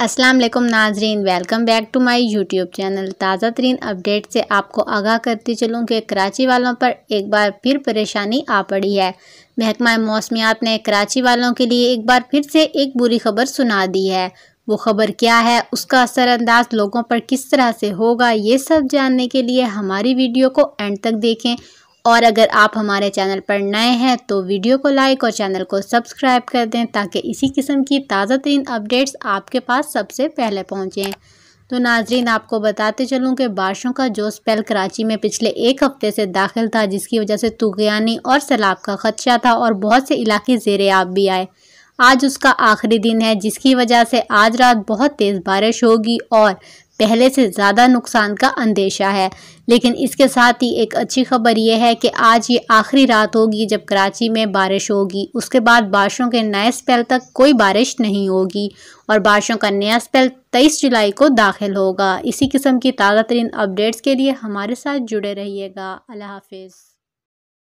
अस्सलाम वालेकुम नाजरीन, welcome back to my YouTube channel. ताज़ा तरीन अपडेट से आपको आगाह करती चलूँ कि कराची वालों पर एक बार फिर परेशानी आ पड़ी है। महकमा मौसमियात ने कराची वालों के लिए एक बार फिर से एक बुरी खबर सुना दी है। वो खबर क्या है, उसका असरअंदाज लोगों पर किस तरह से होगा, ये सब जानने के लिए हमारी वीडियो को एंड तक देखें। और अगर आप हमारे चैनल पर नए हैं तो वीडियो को लाइक और चैनल को सब्सक्राइब कर दें ताकि इसी किस्म की ताज़ा तरीन अपडेट्स आपके पास सबसे पहले पहुंचें। तो नाजरीन, आपको बताते चलूं कि बारिशों का जो स्पेल कराची में पिछले एक हफ्ते से दाखिल था, जिसकी वजह से तूफ़ानी और सैलाब का खदशा था और बहुत से इलाके ज़ेरे आब भी आए। आज उसका आखिरी दिन है, जिसकी वजह से आज रात बहुत तेज़ बारिश होगी और पहले से ज़्यादा नुकसान का अंदेशा है। लेकिन इसके साथ ही एक अच्छी खबर यह है कि आज ये आखिरी रात होगी जब कराची में बारिश होगी। उसके बाद बारिशों के नए स्पेल तक कोई बारिश नहीं होगी और बारिशों का नया स्पेल 23 जुलाई को दाखिल होगा। इसी किस्म की ताज़ा तरीन अपडेट्स के लिए हमारे साथ जुड़े रहिएगा। अल्लाह हाफिज़।